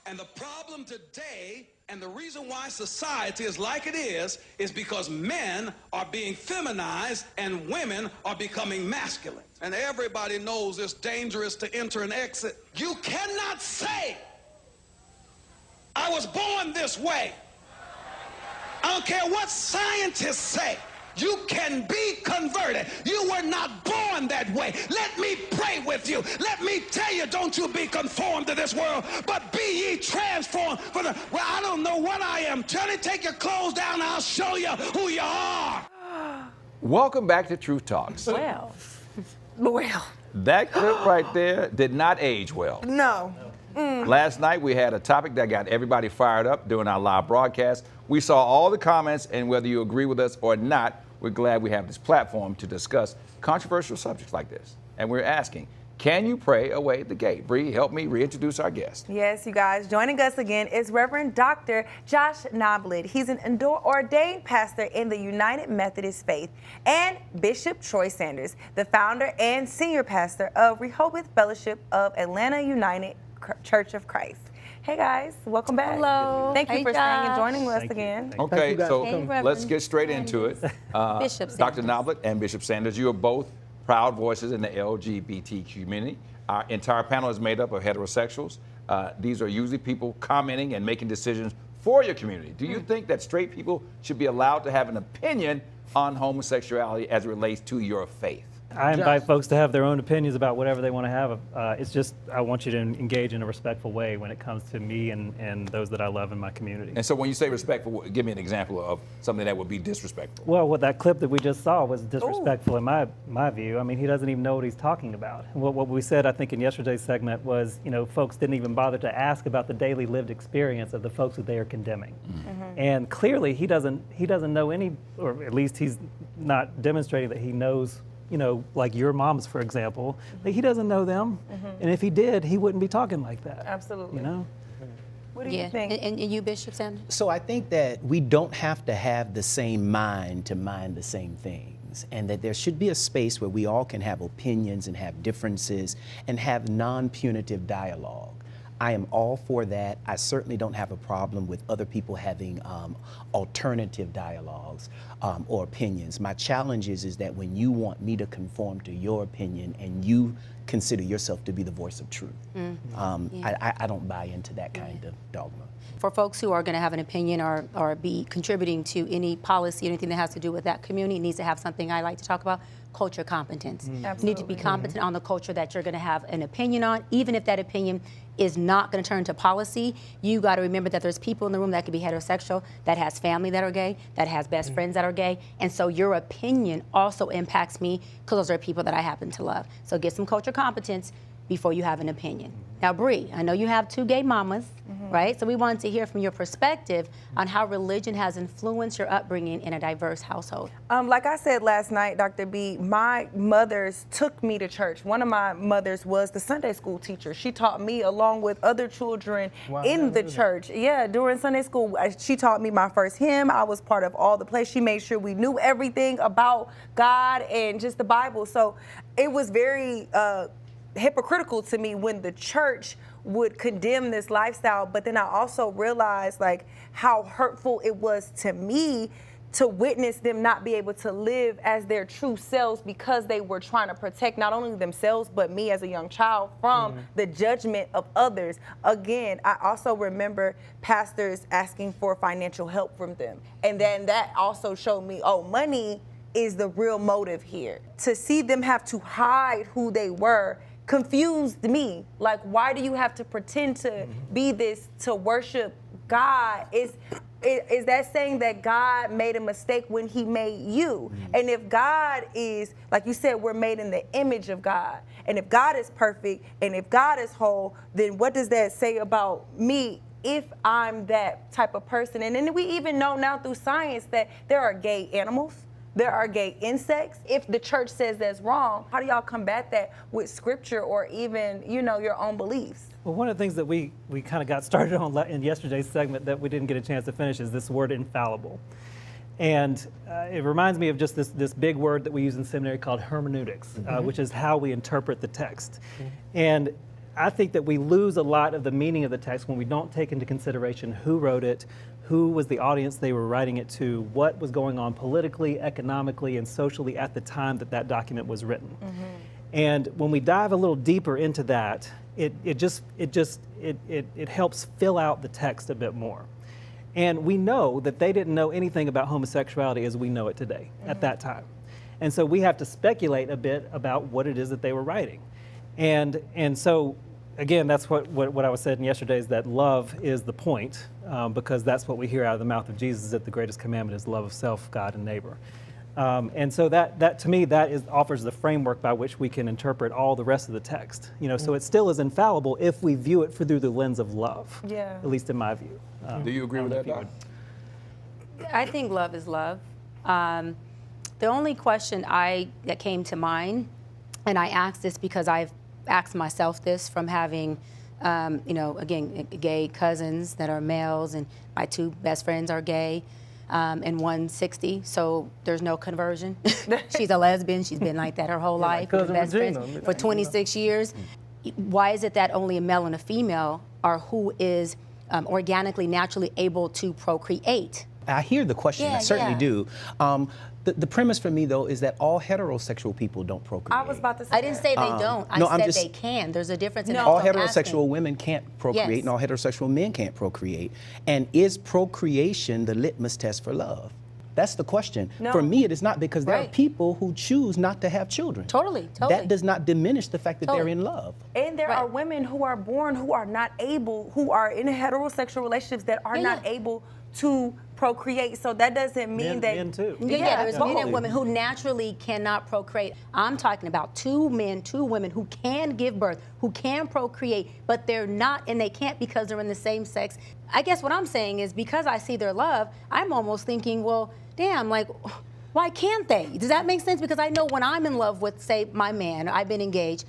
And the problem today, and the reason why society is like it is because men are being feminized and women are becoming masculine. And everybody knows it's dangerous to enter and exit. You cannot say, I was born this way. I don't care what scientists say. You can be converted. You were not born that way. Let me pray with you. Let me tell you, don't you be conformed to this world, but be ye transformed. Well, I don't know what I am. Tell you, take your clothes down and I'll show you who you are. Welcome back to Truth Talks. Well. That clip right there did not age well. No. Last night we had a topic that got everybody fired up during our live broadcast. We saw all the comments, and whether you agree with us or not, we're glad we have this platform to discuss controversial subjects like this. And we're asking, can you pray away the gate? Bree, help me reintroduce our guest. Yes, you guys, joining us again is Reverend Dr. Josh Noblett. He's an ordained pastor in the United Methodist Faith, and Bishop Troy Sanders, the founder and senior pastor of Rehoboth Fellowship of Atlanta United Church of Christ. Hey guys, welcome back. Hello. Thank you Hey, for staying and Josh. joining us again. Okay, so Hey, Reverend. let's get straight into it. Bishop Dr. Sanders. Noblett and Bishop Sanders, you are both proud voices in the LGBTQ community. Our entire panel is made up of heterosexuals. These are usually people commenting and making decisions for your community. Do you think that straight people should be allowed to have an opinion on homosexuality as it relates to your faith? I invite folks to have their own opinions about whatever they want to have. It's just, I want you to engage in a respectful way when it comes to me and those that I love in my community. And so when you say respectful, give me an example of something that would be disrespectful. Well, what that clip that we just saw was disrespectful in my view. I mean, he doesn't even know what he's talking about. What we said, I think, in yesterday's segment was, you know, folks didn't even bother to ask about the daily lived experience of the folks that they are condemning. And clearly, he doesn't know any, or at least he's not demonstrating that he knows, you know, like your moms, for example, like he doesn't know them. And if he did, he wouldn't be talking like that. Absolutely. You know? What do you think? And you, Bishop Sanders? So I think that we don't have to have the same mind to mind the same things, and that there should be a space where we all can have opinions and have differences and have non-punitive dialogue. I am all for that. I certainly don't have a problem with other people having alternative dialogues or opinions. My challenge is that when you want me to conform to your opinion and you consider yourself to be the voice of truth, I don't buy into that kind of dogma. For folks who are going to have an opinion or be contributing to any policy, anything that has to do with that community, needs to have something I like to talk about, culture competence. You need to be competent on the culture that you're going to have an opinion on, even if that opinion is not going to turn to policy. You got to remember that there's people in the room that could be heterosexual, that has family that are gay, that has best friends that are gay, and so your opinion also impacts me because those are people that I happen to love. So get some culture competence before you have an opinion. Now, Bree, I know you have two gay mamas, right? So we wanted to hear from your perspective on how religion has influenced your upbringing in a diverse household. Like I said last night, Dr. B, my mothers took me to church. One of my mothers was the Sunday school teacher. She taught me along with other children in the church. Yeah, during Sunday school, she taught me my first hymn. I was part of all the plays. She made sure we knew everything about God and just the Bible. So it was very hypocritical to me when the church would condemn this lifestyle, but then I also realized like how hurtful it was to me to witness them not be able to live as their true selves because they were trying to protect not only themselves but me as a young child from the judgment of others. Again, I also remember pastors asking for financial help from them, and then that also showed me, oh, money is the real motive here. To see them have to hide who they were confused me. Like, why do you have to pretend to be this to worship God? Is that saying that God made a mistake when he made you? And if God is, like you said, we're made in the image of God. And if God is perfect and if God is whole, then what does that say about me if I'm that type of person? And then we even know now through science that there are gay animals. There are gay insects. If the church says that's wrong, how do y'all combat that with scripture or even, you know, your own beliefs? Well, one of the things that we kind of got started on in yesterday's segment that we didn't get a chance to finish is this word infallible. And it reminds me of just this big word that we use in seminary called hermeneutics, which is how we interpret the text. And I think that we lose a lot of the meaning of the text when we don't take into consideration who wrote it, who was the audience they were writing it to, what was going on politically, economically, and socially at the time that that document was written. And when we dive a little deeper into that, it helps fill out the text a bit more. And we know that they didn't know anything about homosexuality as we know it today at that time. And so we have to speculate a bit about what it is that they were writing. And so, again, that's what I was saying yesterday, is that love is the point, because that's what we hear out of the mouth of Jesus, is that the greatest commandment is love of self, God, and neighbor. And so that to me, offers the framework by which we can interpret all the rest of the text. So it still is infallible if we view it through the lens of love. Yeah. At least in my view. Do you agree with that, Doc? I think love is love. The only question that came to mind, and I asked this because I've asked myself this from having, again, gay cousins that are males, and my 2 best friends are gay. And one's 60, so there's no conversion. She's a lesbian. She's been like that her whole life. We're best friends for 26 years. Why is it that only a male and a female are who is organically, naturally able to procreate? I hear the question. I certainly do. The premise for me, though, is that all heterosexual people don't procreate. I was about to say I didn't say they don't. I said they can. There's a difference in that. All heterosexual women can't procreate, and all heterosexual men can't procreate. And is procreation the litmus test for love? That's the question. No. For me, it is not, because there are people who choose not to have children. Totally. That does not diminish the fact that they're in love. And there are women who are born who are not able, who are in heterosexual relationships that are not able to procreate. So that doesn't mean that men too. There's men and women who naturally cannot procreate. I'm talking about 2 men, 2 women who can give birth, who can procreate, but they're not, and they can't because they're in the same sex. I guess what I'm saying is, because I see their love, I'm almost thinking, well, damn, like, why can't they? Does that make sense? Because I know when I'm in love with, say, my man, I've been engaged,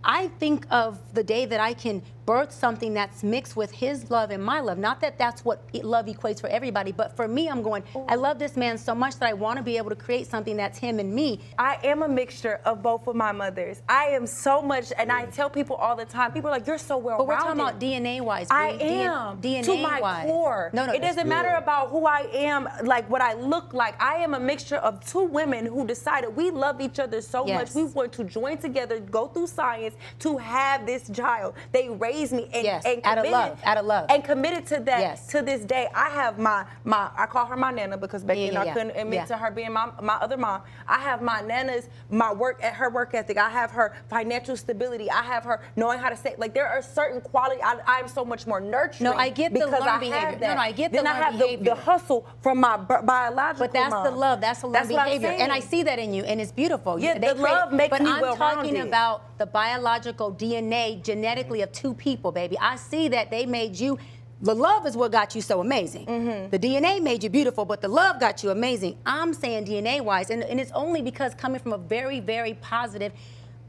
I think of the day that I can birth something that's mixed with his love and my love. Not that that's what love equates for everybody, but for me, I'm going, I love this man so much that I want to be able to create something that's him and me. I am a mixture of both of my mothers. I am so much, and I tell people all the time, people are like, you're so well-rounded. But we're talking about DNA-wise. I am. DNA-wise. To my core. No, it doesn't matter about who I am, like what I look like. I am a mixture of 2 women who decided we love each other so much. We want to join together, go through science to have this child. They raised me and committed, out of love, and committed to that. To this day, I have my I call her my nana, because back then I couldn't admit to her being my other mom. I have my nana's her work ethic. I have her financial stability. I have her knowing how to say, like, there are certain qualities. I'm so much more nurturing. No, I get the learned behavior. No, I get the learned behavior. Then I have the hustle from my biological But that's mom. the love. That's the learned behavior. And I see that in you, and it's beautiful. Yeah, the love makes me well-rounded. But I'm talking about the biological DNA genetically of 2 people, baby. I see that they made you. The love is what got you so amazing. The DNA made you beautiful, but the love got you amazing. I'm saying DNA-wise, and it's only because coming from a very, very positive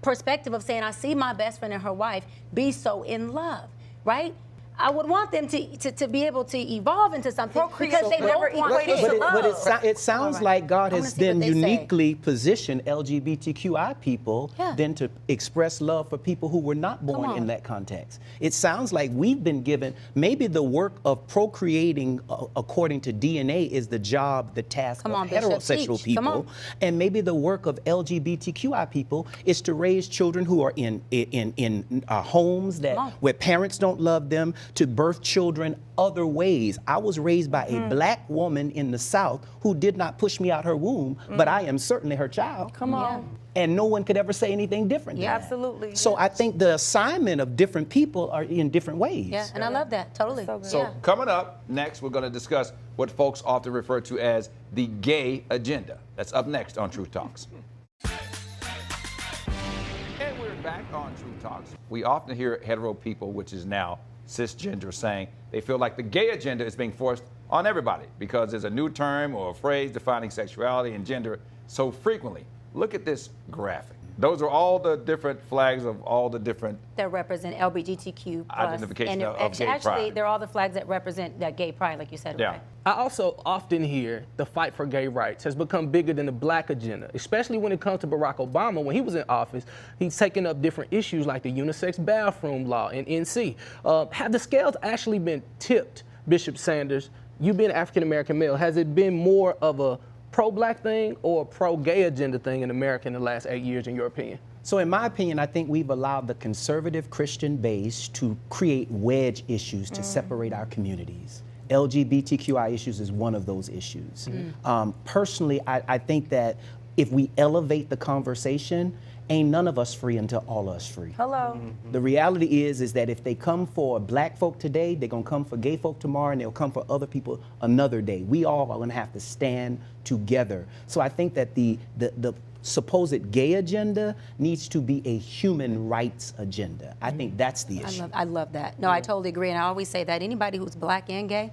perspective of saying, I see my best friend and her wife be so in love, right? I would want them to be able to evolve into something, because they never equated to love. But it sounds like God has then uniquely positioned LGBTQI people then to express love for people who were not born in that context. It sounds like we've been given, maybe the work of procreating according to DNA is the job, the task of heterosexual people, and maybe the work of LGBTQI people is to raise children who are in homes where parents don't love them, to birth children other ways. I was raised by a black woman in the South who did not push me out her womb, but I am certainly her child. Come on. And no one could ever say anything different. Yeah, absolutely. So I think the assignment of different people are in different ways. Yeah, and I love that, totally. So coming up next, we're going to discuss what folks often refer to as the gay agenda. That's up next on Truth Talks. And we're back on Truth Talks. We often hear hetero people, which is now cisgender, saying they feel like the gay agenda is being forced on everybody because there's a new term or a phrase defining sexuality and gender so frequently. Look at this graphic. Those are all the different flags of all the different that represent LGBTQ plus. Identification And of gay actually, pride. they're all the flags that represent that gay pride, like you said. Yeah. Okay. I also often hear the fight for gay rights has become bigger than the black agenda, especially when it comes to Barack Obama. When he was in office, he's taken up different issues like the unisex bathroom law in NC. Have the scales actually been tipped, Bishop Sanders? You being an African-American male, has it been more of a pro-black thing or a pro-gay agenda thing in America in the last 8 years, in your opinion? So in my opinion, I think we've allowed the conservative Christian base to create wedge issues to separate our communities. LGBTQI issues is one of those issues. Personally, I think that if we elevate the conversation, ain't none of us free until all of us free. Hello. The reality is that if they come for black folk today, they're gonna come for gay folk tomorrow, and they'll come for other people another day. We all are gonna have to stand together. So I think that the supposed gay agenda needs to be a human rights agenda. I think that's the issue. I love that. No, I totally agree. And I always say that anybody who's black and gay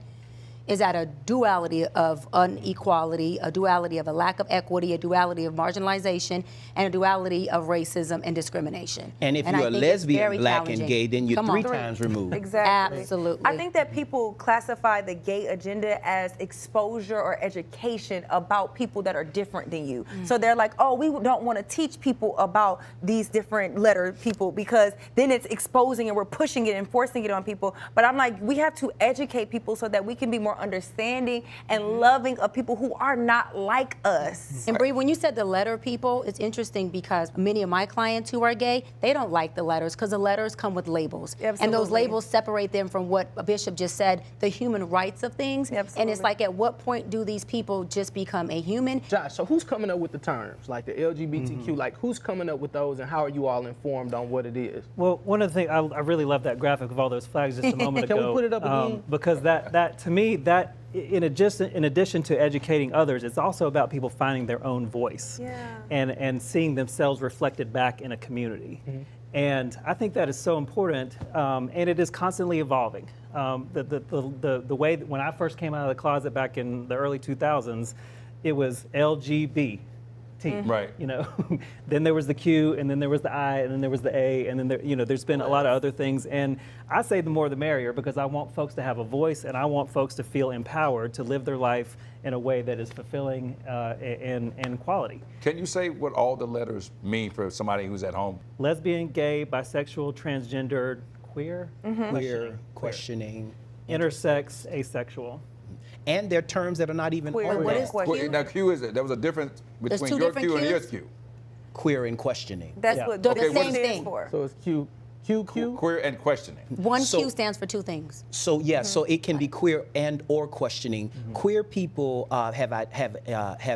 is at a duality of inequality, a duality of a lack of equity, a duality of marginalization, and a duality of racism and discrimination. And if I you're a think it's lesbian, very black, and challenging. gay, then you're Come on. three times removed. Exactly. Absolutely. I think that people classify the gay agenda as exposure or education about people that are different than you. So they're like, oh, we don't want to teach people about these different letter people because then it's exposing and we're pushing it and forcing it on people. But I'm like, we have to educate people so that we can be more understanding and loving of people who are not like us. And Bree, when you said the letter people, it's interesting because many of my clients who are gay, they don't like the letters because the letters come with labels. And those Absolutely. labels separate them from what a bishop just said, the human rights of things. And Absolutely. it's like, at what point do these people just become a human? Josh, so who's coming up with the terms, like the LGBTQ, like who's coming up with those and how are you all informed on what it is? Well, one of the things, I really love that graphic of all those flags just a moment Can ago. we put it up again? Because that to me, that in addition to educating others, it's also about people finding their own voice and seeing themselves reflected back in a community. And I think that is so important, and it is constantly evolving. The way that when I first came out of the closet back in the early 2000s, it was LGBT. Right. You know, then there was the Q, and then there was the I, and then there was the A, and then there's been a lot of other things. And I say the more the merrier because I want folks to have a voice, and I want folks to feel empowered to live their life in a way that is fulfilling and quality. Can you say what all the letters mean for somebody who's at home? Lesbian, gay, bisexual, transgendered, queer, Queer, questioning. intersex, asexual. And they're terms that are not even Queer. on What that. is Q? Now, Q is it? There was a difference between two your different Q and Qs? yours Q. Queer and questioning. That's Yeah. what They're the the same stands thing. for. So it's QQ? Queer and questioning. One So- Q stands for two things. So yeah, so it can be queer and or questioning. Queer people have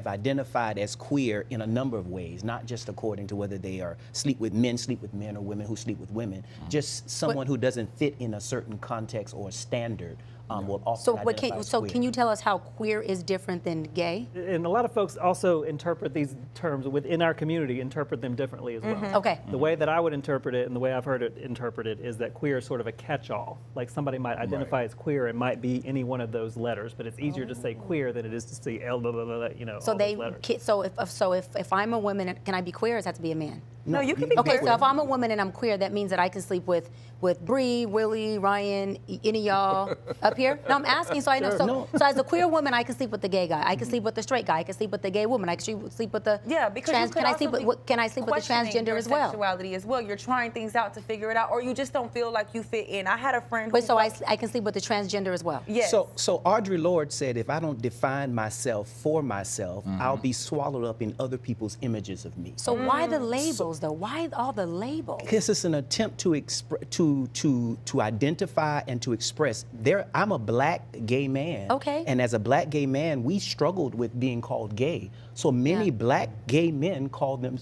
identified as queer in a number of ways, not just according to whether they are sleep with men, or women who sleep with women. Just someone who doesn't fit in a certain context or standard will often So, identify as queer. can you tell us how queer is different than gay? And a lot of folks also interpret these terms within our community, interpret them differently as well. Okay. The way that I would interpret it and the way I've heard it interpreted is that queer is sort of a catch-all. Like somebody might identify as queer and might be any one of those letters, but it's easier to say queer than it is to say L, blah, blah, blah, you know, So all those letters. if I'm a woman, can I be queer or does it have to be a man? No, you can be Okay, queer. so if I'm a woman and I'm queer, that means that I can sleep with Bree, Willie, Ryan, any of y'all up here? No, I'm asking so I know. So as a queer woman, I can sleep with the gay guy. I can sleep with the straight guy. I can sleep with the gay woman. I can sleep with the Because trans. you could Can I also sleep with be can I sleep with the questioning transgender your as well? sexuality as well. You're trying things out to figure it out, or you just don't feel like you fit in. I had a friend who Wait, so I can sleep with the transgender as well? Yes. So Audre Lorde said, if I don't define myself for myself, I'll be swallowed up in other people's images of me. So why the labels though? Why all the labels? This is an attempt to identify and to express. I'm a black gay man. Okay. And as a black gay man, we struggled with being called gay. So many black gay men call them,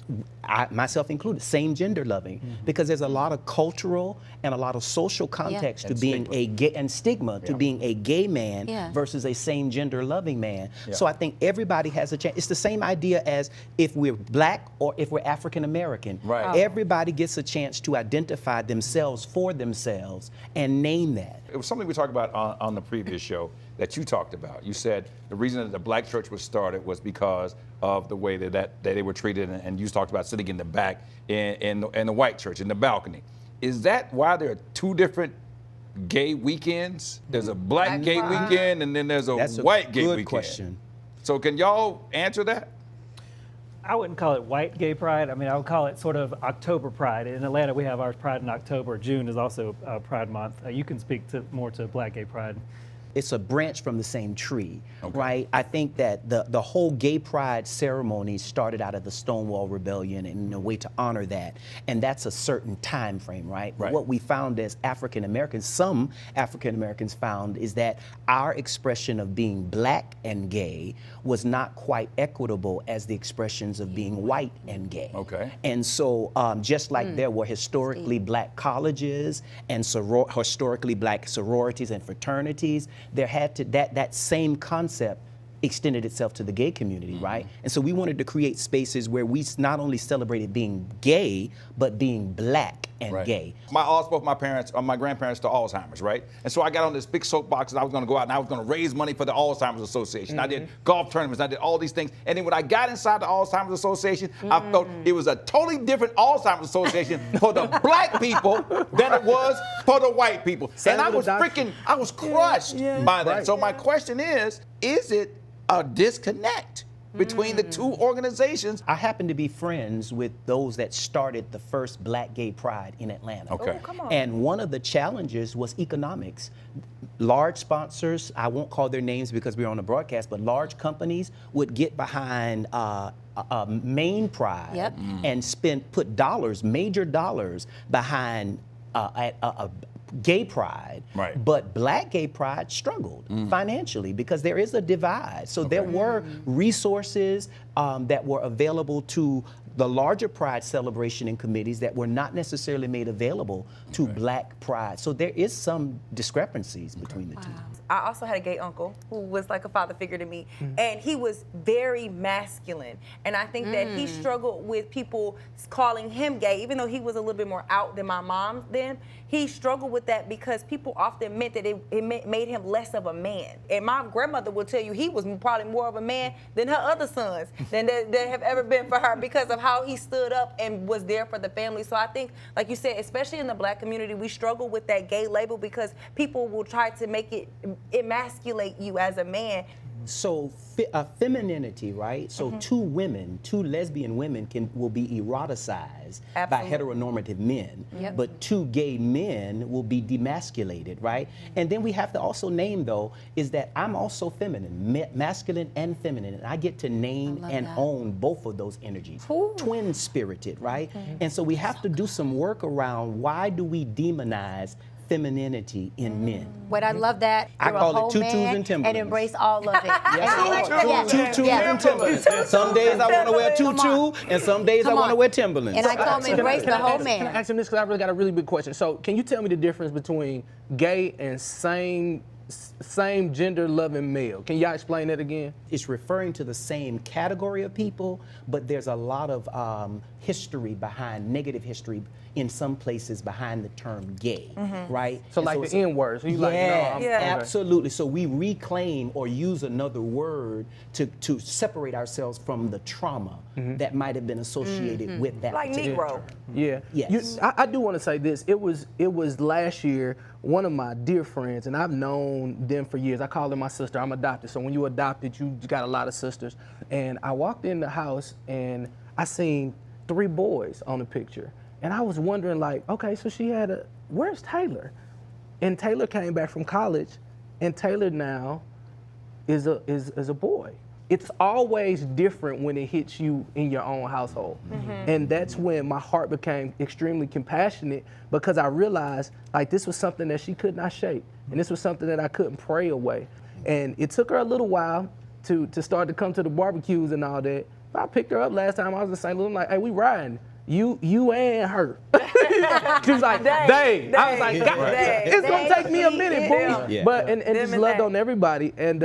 myself included, same gender loving, because there's a lot of cultural and a lot of social context to And being stigma. a gay and stigma to being a gay man versus a same gender loving man. So I think everybody has a chance. It's the same idea as if we're black or if we're African American. American. Right. Everybody gets a chance to identify themselves for themselves and name that. It was something we talked about on the previous show that you talked about. You said the reason that the black church was started was because of the way that they were treated, and you talked about sitting in the back in the white church, in the balcony. Is that why there are two different gay weekends? There's a black gay weekend, and then there's a white gay weekend. Good question. So can y'all answer that? I wouldn't call it white gay pride. I mean, I would call it sort of October pride. In Atlanta, we have our pride in October. June is also Pride Month. You can speak more to black gay pride. It's a branch from the same tree, right? I think that the whole gay pride ceremony started out of the Stonewall Rebellion and in a way to honor that. And that's a certain time frame, right? But what we found as African Americans, some African Americans found, is that our expression of being black and gay was not quite equitable as the expressions of being white and gay. Okay. And so just like there were historically black colleges and historically black sororities and fraternities, there had to that same concept extended itself to the gay community, right? And so we wanted to create spaces where we not only celebrated being gay, but being black and gay. I lost both my parents, my grandparents to Alzheimer's, right? And so I got on this big soapbox and I was gonna go out and I was gonna raise money for the Alzheimer's Association. I did golf tournaments, I did all these things. And then when I got inside the Alzheimer's Association, I felt it was a totally different Alzheimer's Association for the black people than it was for the white people. And I was crushed by that. So my question is it a disconnect between the two organizations? I happen to be friends with those that started the first Black Gay Pride in Atlanta. Okay. Oh, come on. And one of the challenges was economics. Large sponsors, I won't call their names because we're on the broadcast, but large companies would get behind main pride and put major dollars behind a gay pride, but black gay pride struggled financially because there is a divide. So there were resources that were available to the larger pride celebration and committees that were not necessarily made available to black pride. So there is some discrepancies between the two. I also had a gay uncle who was like a father figure to me, and he was very masculine. And I think that he struggled with people calling him gay, even though he was a little bit more out than my mom then. He struggled with that because people often meant that it made him less of a man. And my grandmother will tell you he was probably more of a man than her other sons, than that have ever been for her, because of how he stood up and was there for the family. So I think, like you said, especially in the black community, we struggle with that gay label because people will try to make it emasculate you as a man. So femininity, right? So two lesbian women will be eroticized by heteronormative men, but two gay men will be demasculated, right? And then we have to also name, though, is that I'm also feminine, masculine and feminine, and I get to name and own both of those energies. Twin-spirited, right? And so we have to do some work around why do we demonize femininity in men. Wait, I love that. I You're call a whole it tutus man and Timberlands. and embrace all of it. Tutus and Timberlands. Some days I want to wear tutu, and some days I want to wear Timberlands. And I call him embrace the whole man. Can I ask him this, because I really got a really big question. So can you tell me the difference between gay and same gender loving male? Can y'all explain that again? It's referring to the same category of people, but there's a lot of history behind, negative history in some places behind the term gay, right? So and like the N-word. So you like, no, absolutely. So we reclaim or use another word to separate ourselves from the trauma that might have been associated with that Like particular Negro. term. Yeah. Yes. I do want to say this. It was last year, one of my dear friends, and I've known them for years. I call her my sister. I'm adopted. So when you adopted, you got a lot of sisters. And I walked in the house and I seen 3 boys on the picture. And I was wondering, like, okay, so she had where's Taylor? And Taylor came back from college, and Taylor now is a boy. It's always different when it hits you in your own household. And that's when my heart became extremely compassionate, because I realized, like, this was something that she could not shake. And this was something that I couldn't pray away. And it took her a little while to start to come to the barbecues and all that. But I picked her up last time I was in St. Louis. I'm like, hey, we riding. You and her. She was like, they. I was like, God, it's gonna take me a minute, boy. Yeah. But and just loved on everybody. And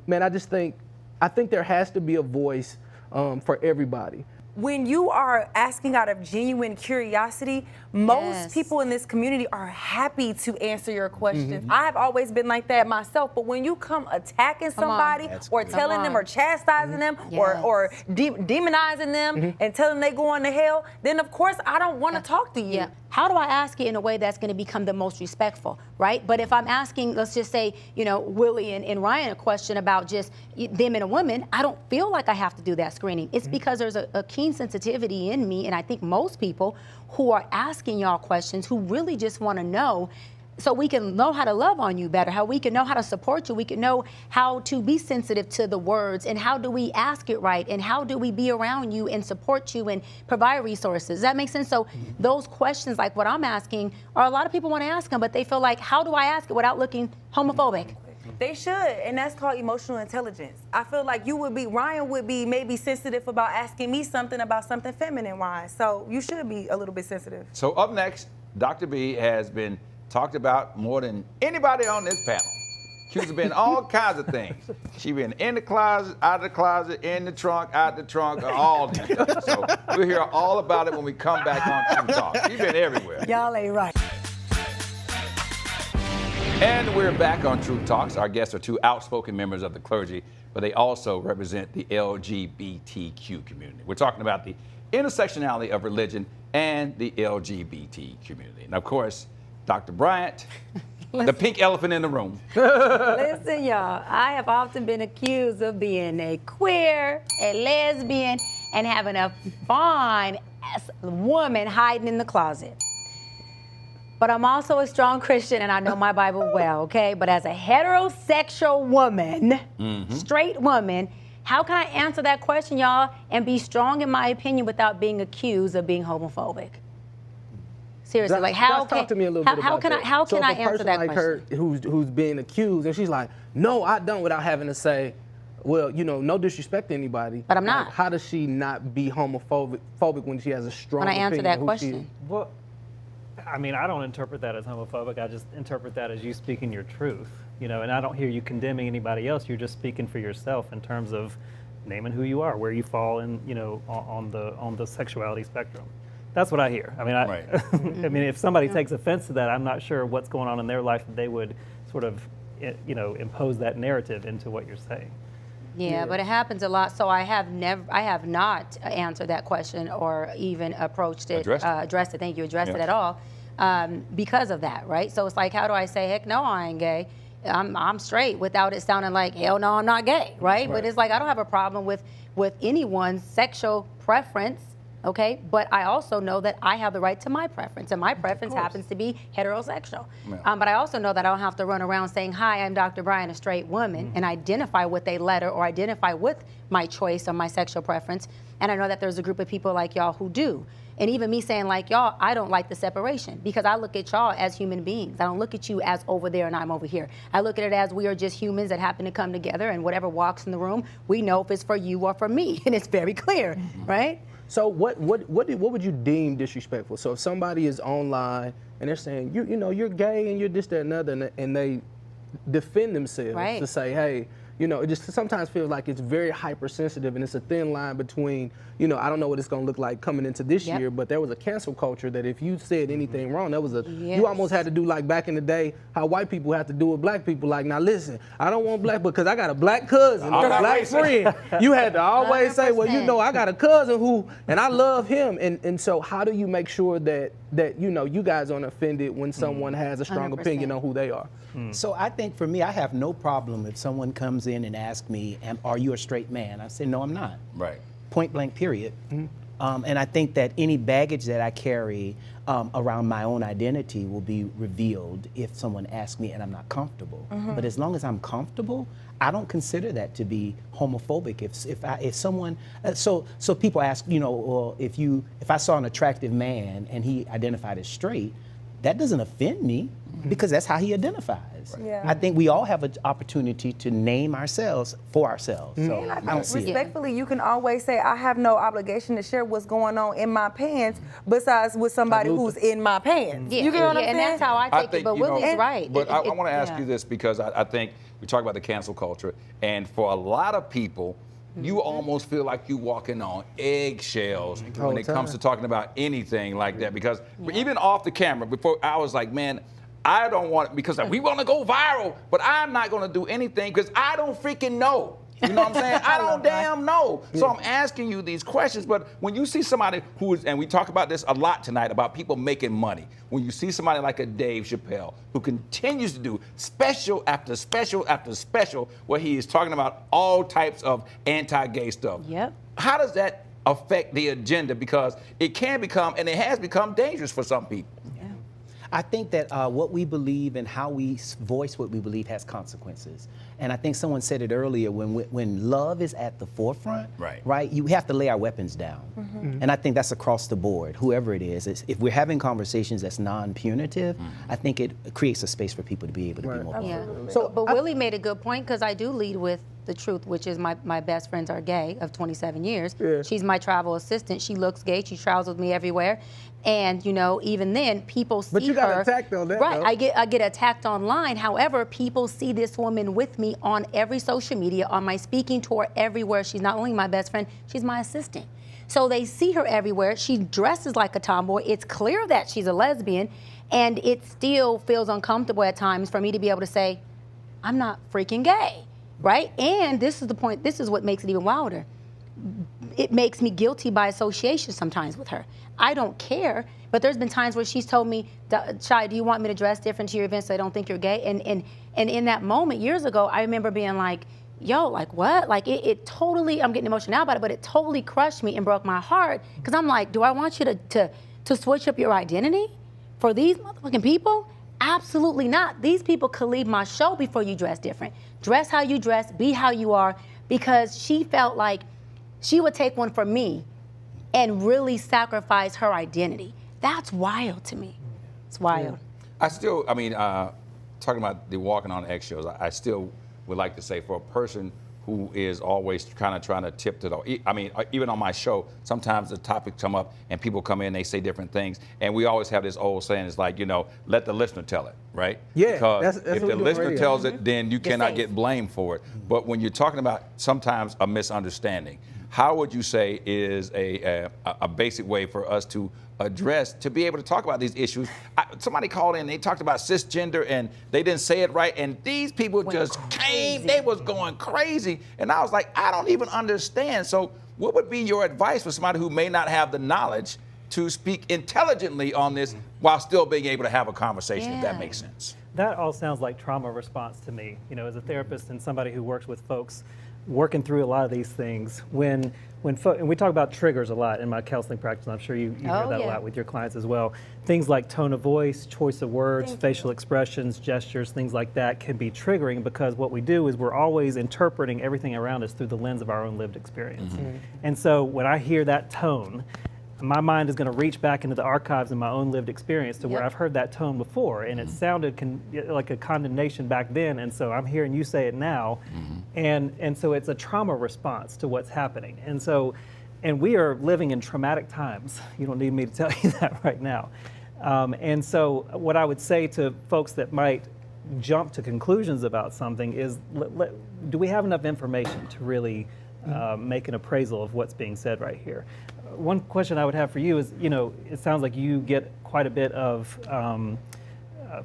man, I think there has to be a voice for everybody. when you are asking out of genuine curiosity, most people in this community are happy to answer your questions. I have always been like that myself, but when you come attacking somebody or telling them or chastising them or demonizing them and telling them they going to hell, then of course I don't want to talk to you. Yeah. How do I ask it in a way that's going to become the most respectful, right? But if I'm asking, let's just say, you know, Willie and Ryan a question about just them and a woman, I don't feel like I have to do that screening. It's because there's a keen sensitivity in me, and I think most people who are asking y'all questions who really just want to know, so we can know how to love on you better, how we can know how to support you, we can know how to be sensitive to the words, and how do we ask it right, and how do we be around you and support you and provide resources. Does that make sense? So those questions, like what I'm asking, are a lot of people want to ask them, but they feel like, how do I ask it without looking homophobic? They should, and that's called emotional intelligence. I feel like Ryan would be maybe sensitive about asking me something about something feminine, Ryan. So you should be a little bit sensitive. So up next, Dr. B has been talked about more than anybody on this panel. Accused of being all kinds of things. She been in the closet, out of the closet, in the trunk, out the trunk, all these things. So we'll hear all about it when we come back on Truth Talk. She's been everywhere. Y'all ain't right. And we're back on Truth Talks. Our guests are two outspoken members of the clergy, but they also represent the LGBTQ community. We're talking about the intersectionality of religion and the LGBT community. And of course, Dr. Bryant, the pink elephant in the room. Listen, y'all, I have often been accused of being a queer, a lesbian, and having a fine woman hiding in the closet. But I'm also a strong Christian, and I know my Bible well, okay? But as a heterosexual woman, straight woman, how can I answer that question, y'all, and be strong in my opinion without being accused of being homophobic? Seriously, like talk to me a little bit about that. How can I answer that like question? her who's being accused, and she's like, no, I don't, without having to say, well, you know, no disrespect to anybody. But I'm not. Like, how does she not be homophobic when she has a strong When I answer that opinion of who she question. is? Well, I mean, I don't interpret that as homophobic. I just interpret that as you speaking your truth, you know, and I don't hear you condemning anybody else. You're just speaking for yourself in terms of naming who you are, where you fall in, you know, on the sexuality spectrum. That's what I hear. I mean, I mean, if somebody takes offense to that, I'm not sure what's going on in their life that they would sort of, you know, impose that narrative into what you're saying. Yeah, but it happens a lot. So I have not answered that question or even approached it, addressed it. Thank you, addressed it at all, because of that, right? So it's like, how do I say, heck no, I ain't gay. I'm straight without it sounding like, hell no, I'm not gay, right? But it's like, I don't have a problem with anyone's sexual preference. Okay, but I also know that I have the right to my preference, and my preference happens to be heterosexual. Yeah. But I also know that I don't have to run around saying, hi, I'm Dr. Bryant, a straight woman, and identify with a letter or identify with my choice or my sexual preference. And I know that there's a group of people like y'all who do. And even me saying like y'all, I don't like the separation because I look at y'all as human beings. I don't look at you as over there and I'm over here. I look at it as we are just humans that happen to come together, and whatever walks in the room, we know if it's for you or for me, and it's very clear, right? So what would you deem disrespectful? So if somebody is online and they're saying, you know, you're gay and you're this, that, and other, and they defend themselves to say, hey, you know, it just sometimes feels like it's very hypersensitive, and it's a thin line between, you know, I don't know what it's going to look like coming into this year, but there was a cancel culture that if you said anything wrong, that was you almost had to do like back in the day how white people had to do with black people. Like, now listen, I don't want black because I got a black cousin or a black friend. You had to always 100%. Say, well, you know, I got a cousin who, and I love him. And so how do you make sure that you know, you guys aren't offended when someone has a strong 100%. Opinion on who they are? So I think for me, I have no problem if someone comes in and asks me, are you a straight man? I say, no, I'm not. Right. Point blank, period. And I think that any baggage that I carry around my own identity will be revealed if someone asks me and I'm not comfortable. But as long as I'm comfortable, I don't consider that to be homophobic. If someone, so people ask, you know, well, if I saw an attractive man and he identified as straight, that doesn't offend me because that's how he identifies. Right. Yeah. I think we all have an opportunity to name ourselves for ourselves. So and I don't see respectfully, you can always say, I have no obligation to share what's going on in my pants besides with somebody who's in my pants. Yeah. You get what I'm saying? And that's how I take it, but Willie's right. But I want to ask you this because I think we talk about the cancel culture, and for a lot of people, you almost feel like you're walking on eggshells when it comes to talking about anything like that. Because even off the camera, before I was like, man, I don't want, because we want to go viral, but I'm not going to do anything because I don't freaking know. You know what I'm saying? I don't damn know. So I'm asking you these questions, but when you see somebody who is, and we talk about this a lot tonight, about people making money, when you see somebody like a Dave Chappelle who continues to do special after special after special where he is talking about all types of anti-gay stuff. Yep. How does that affect the agenda? Because it can become, and it has become, dangerous for some people. I think that what we believe and how we voice what we believe has consequences. And I think someone said it earlier, when love is at the forefront, right, you have to lay our weapons down. And I think that's across the board, whoever it is. If we're having conversations that's non-punitive, I think it creates a space for people to be able to be more vulnerable. So, but Willie made a good point, because I do lead with the truth, which is my best friends are gay of 27 years. She's my travel assistant. She looks gay. She travels with me everywhere. And, you know, even then, people see her. But you got attacked on that, right? though. I get attacked online. However, people see this woman with me on every social media, on my speaking tour, everywhere. She's not only my best friend, she's my assistant. So they see her everywhere. She dresses like a tomboy. It's clear that she's a lesbian, and it still feels uncomfortable at times for me to be able to say, I'm not freaking gay, right? And this is the point. This is what makes it even wilder. It makes me guilty by association sometimes with her. I don't care, but there's been times where she's told me, Shy, do you want me to dress different to your event so I don't think you're gay? And in that moment, years ago, I remember being like, yo, like what? Like it totally, I'm getting emotional now about it, but it totally crushed me and broke my heart, because I'm like, do I want you to switch up your identity for these motherfucking people? Absolutely not. These people could leave my show before you dress different. Dress how you dress, be how you are, because she felt like she would take one for me and really sacrifice her identity. That's wild to me. It's wild. I still, I mean, talking about the walking on eggshells, I still would like to say, for a person who is always kind of trying to tip to the, I mean, even on my show, sometimes the topics come up and people come in, they say different things, and we always have this old saying, it's like, you know, let the listener tell it, right? Yeah, because that's if the listener tells it, then you cannot get blamed for it. But when you're talking about sometimes a misunderstanding, how would you say is a basic way for us to address, to be able to talk about these issues? Somebody called in, they talked about cisgender and they didn't say it right, and these people just came, they was going crazy, and I was like, I don't even understand. So what would be your advice for somebody who may not have the knowledge to speak intelligently on this while still being able to have a conversation, if that makes sense? That all sounds like trauma response to me. You know, as a therapist and somebody who works with folks working through a lot of these things, and we talk about triggers a lot in my counseling practice, and I'm sure you hear that a lot with your clients as well. Things like tone of voice, choice of words, facial expressions, gestures, things like that can be triggering, because what we do is we're always interpreting everything around us through the lens of our own lived experience. And so when I hear that tone, my mind is going to reach back into the archives of my own lived experience to where I've heard that tone before, and it sounded like a condemnation back then, and so I'm hearing you say it now, and so it's a trauma response to what's happening. And we are living in traumatic times. You don't need me to tell you that right now. And so what I would say to folks that might jump to conclusions about something is, do we have enough information to really make an appraisal of what's being said right here? One question I would have for you is, you know, it sounds like you get quite a bit of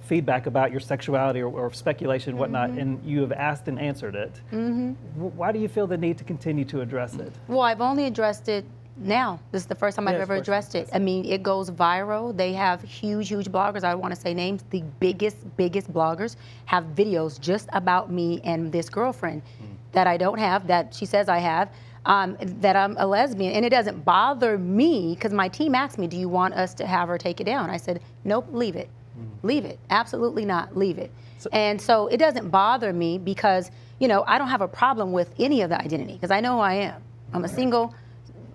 feedback about your sexuality or speculation and whatnot, and you have asked and answered it. Why do you feel the need to continue to address it? Well, I've only addressed it now. This is the first time I've ever addressed it. I mean, it goes viral. They have huge bloggers. I don't want to say names. The biggest bloggers have videos just about me and this girlfriend that I don't have, that she says I have. That I'm a lesbian, and it doesn't bother me, because my team asked me, do you want us to have her take it down? I said, nope, leave it. Leave it. Absolutely not. Leave it. And so it doesn't bother me, because, you know, I don't have a problem with any of the identity, because I know who I am. I'm a single,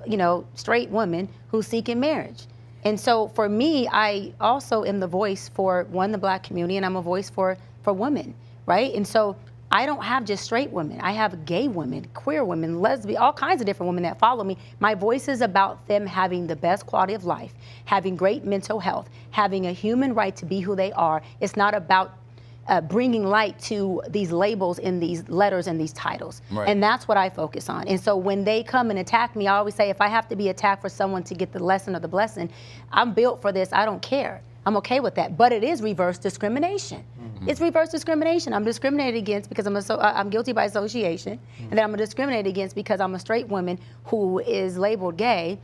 you know, straight woman who's seeking marriage. And so for me, I also am the voice for, one, the Black community, and I'm a voice for women, right? And so I don't have just straight women. I have gay women, queer women, lesbian, all kinds of different women that follow me. My voice is about them having the best quality of life, having great mental health, having a human right to be who they are. It's not about bringing light to these labels and these letters and these titles. Right. And that's what I focus on. And so when they come and attack me, I always say, if I have to be attacked for someone to get the lesson or the blessing, I'm built for this. I don't care. I'm okay with that. But it is reverse discrimination. Mm-hmm. It's reverse discrimination. I'm discriminated against because I'm guilty by association. Mm-hmm. And then I'm discriminated against because I'm a straight woman who is labeled gay,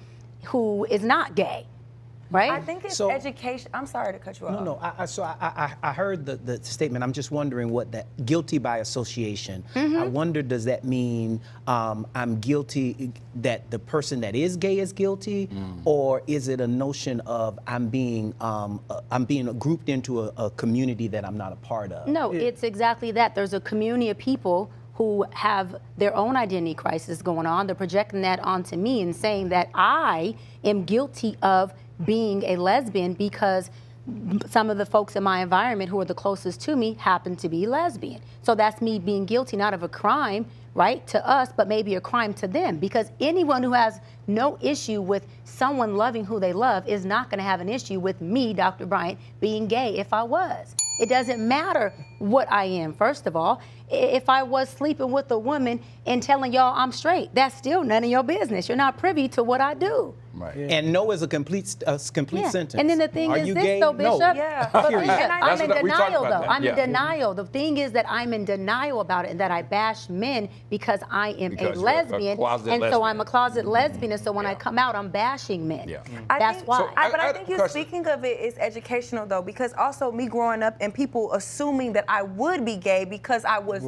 who is not gay. Right? I think it's education. I'm sorry to cut you off. No. I heard the statement. I'm just wondering what that guilty by association. Mm-hmm. I wonder, does that mean I'm guilty, that the person that is gay is guilty, or is it a notion of I'm being grouped into a community that I'm not a part of? No, it's exactly that. There's a community of people who have their own identity crisis going on. They're projecting that onto me and saying that I am guilty of being a lesbian because some of the folks in my environment who are the closest to me happen to be lesbian. So that's me being guilty not of a crime, right, to us, but maybe a crime to them. Because anyone who has no issue with someone loving who they love is not going to have an issue with me, Dr. Bryant, being gay if I was. It doesn't matter what I am, first of all. If I was sleeping with a woman and telling y'all I'm straight, that's still none of your business. You're not privy to what I do. Right. Yeah. And no is a complete sentence. And then the thing is this, though, Bishop. No. Yeah. But Bishop, I'm in we talked denial, about though. that. I'm Yeah. in denial. The thing is that I'm in denial about it and that I bash men because I am Because a you're a lesbian. closet And so lesbian. I'm a closet lesbian. And so when I come out, I'm bashing men. Yeah. That's why. So I I think you speaking of it is educational, though, because also me growing up and people assuming that I would be gay because I was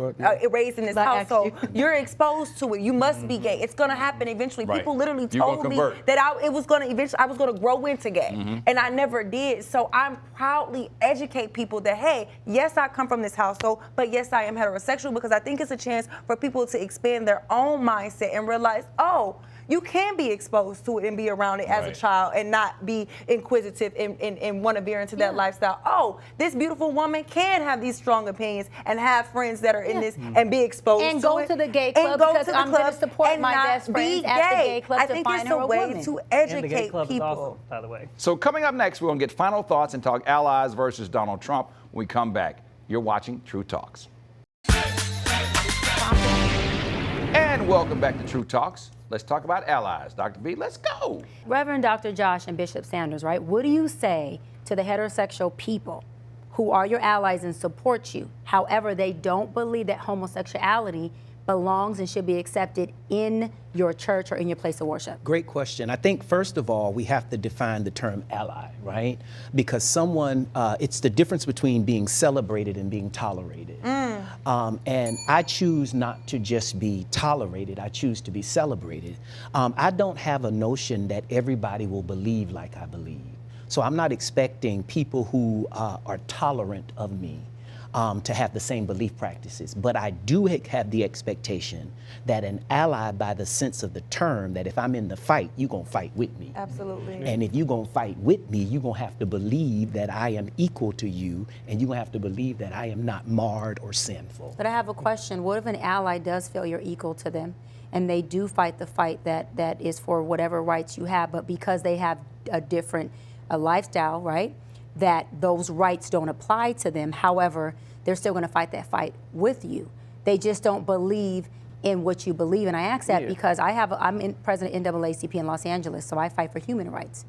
raised in this household. You're exposed to it. You must be gay. It's going to happen eventually. Right. People literally You're told gonna me convert. that I was going to grow into gay. And I never did. So I'm proudly educate people that, hey, yes, I come from this household, but yes, I am heterosexual, because I think it's a chance for people to expand their own mindset and realize, oh, you can be exposed to it and be around it as a child and not be inquisitive and want to veer into that lifestyle. Oh, this beautiful woman can have these strong opinions and have friends that are in this and be exposed And to go it. to the gay club because I'm going to support my best friends at the gay club to find her a woman. I think it's a way to And the gay educate club is people. awesome, by the way. So coming up next, we're going to get final thoughts and talk allies versus Donald Trump when we come back. You're watching True Talks. And welcome back to True Talks. Let's talk about allies. Dr. B, let's go. Reverend Dr. Josh and Bishop Sanders, right? What do you say to the heterosexual people who are your allies and support you? However, they don't believe that homosexuality belongs and should be accepted in your church or in your place of worship? Great question. I think, first of all, we have to define the term ally, right? Because someone, it's the difference between being celebrated and being tolerated. And I choose not to just be tolerated, I choose to be celebrated. I don't have a notion that everybody will believe like I believe. So I'm not expecting people who are tolerant of me to have the same belief practices. But I do have the expectation that an ally, by the sense of the term, that if I'm in the fight, you're going to fight with me. Absolutely. And if you're going to fight with me, you're going to have to believe that I am equal to you, and you're going to have to believe that I am not marred or sinful. But I have a question. What if an ally does feel you're equal to them and they do fight the fight that is for whatever rights you have, but because they have a different lifestyle, right, that those rights don't apply to them? However, they're still going to fight that fight with you. They just don't believe in what you believe. And I ask that because I'm president of NAACP in Los Angeles, so I fight for human rights.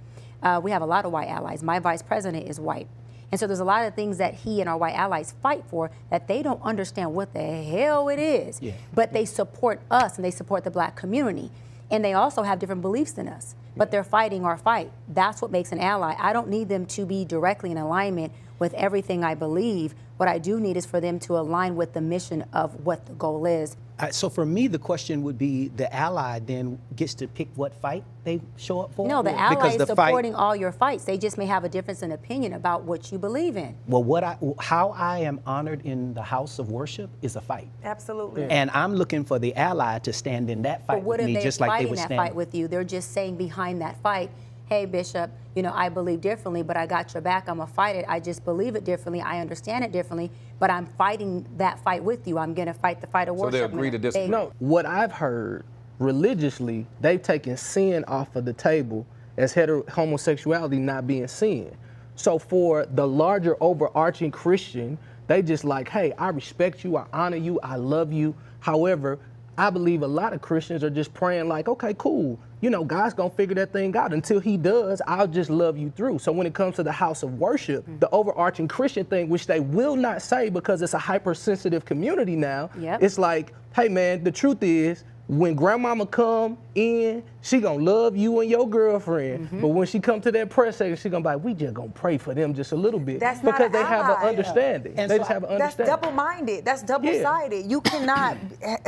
We have a lot of white allies. My vice president is white. And so there's a lot of things that he and our white allies fight for that they don't understand what the hell it is. But they support us and they support the black community. And they also have different beliefs than us, but they're fighting our fight. That's what makes an ally. I don't need them to be directly in alignment with everything I believe. What I do need is for them to align with the mission of what the goal is. So for me, the question would be, the ally then gets to pick what fight they show up for? No, the ally Because is supporting all your fights. They just may have a difference in opinion about what you believe in. Well, how I am honored in the house of worship is a fight. Absolutely. And I'm looking for the ally to stand in that fight But what with if me, they're just like they fighting would that stand. fight with you? They're just saying behind that fight, hey, Bishop, I believe differently, but I got your back. I'm going to fight it. I just believe it differently. I understand it differently, but I'm fighting that fight with you. I'm going to fight the fight of worship. So they agree to disagree. No, what I've heard religiously, they've taken sin off of the table as homosexuality not being sin. So for the larger overarching Christian They just like, hey, I respect you, I honor you, I love you. However, I believe a lot of Christians are just praying like, okay, cool. You know, God's gonna figure that thing out. Until he does, I'll just love you through. So when it comes to the house of worship, the overarching Christian thing, which they will not say because it's a hypersensitive community now, it's like, hey man, the truth is, when grandmama come in, she gonna love you and your girlfriend. But when she come to that prayer section, she gonna be like, we just gonna pray for them just a little bit. That's because not they an have ally. an understanding. And They so just have an That's understanding. double-minded. That's double-sided. You cannot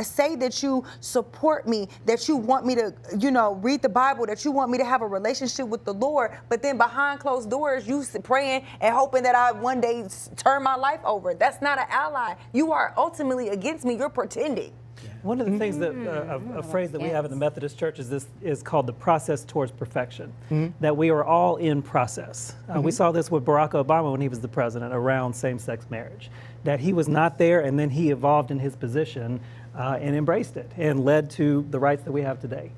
say that you support me, that you want me to, you know, read the Bible, that you want me to have a relationship with the Lord, but then behind closed doors, you praying and hoping that I one day turn my life over. That's not an ally. You are ultimately against me. You're pretending. One of the things that a phrase that we have in the Methodist Church is called the process towards perfection. That we are all in process. We saw this with Barack Obama when he was the president around same-sex marriage. That he was not there, and then he evolved in his position and embraced it and led to the rights that we have today.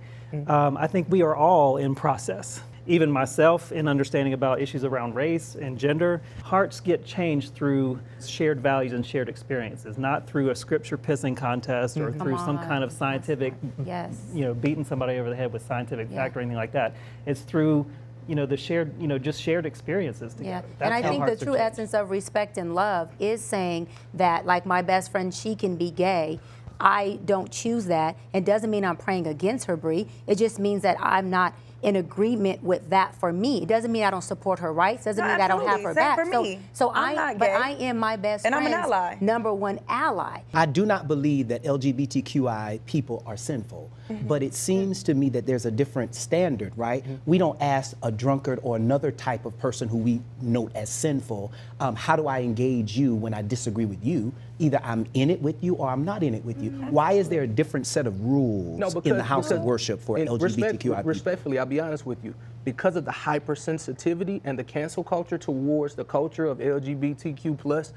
I think we are all in process. Even myself, in understanding about issues around race and gender, hearts get changed through shared values and shared experiences, not through a scripture pissing contest or through some kind of scientific, you know, beating somebody over the head with scientific fact or anything like that. It's through, you know, the shared, you know, just shared experiences together. And I think the true essence of respect and love is saying that, like, my best friend, she can be gay. I don't choose that. It doesn't mean I'm praying against her, Bree. It just means that I'm not in agreement with that for me. It doesn't mean I don't support her rights. Doesn't mean I don't have her back. For me. So I'm not but gay. I am my best friend's I'm an ally. number one ally. I do not believe that LGBTQI people are sinful, but it seems to me that there's a different standard, right? We don't ask a drunkard or another type of person who we note as sinful, how do I engage you when I disagree with you? Either I'm in it with you or I'm not in it with you. Why is there a different set of rules in the house of worship for LGBTQI people? Respectfully, I'll be honest with you. Because of the hypersensitivity and the cancel culture towards the culture of LGBTQ plus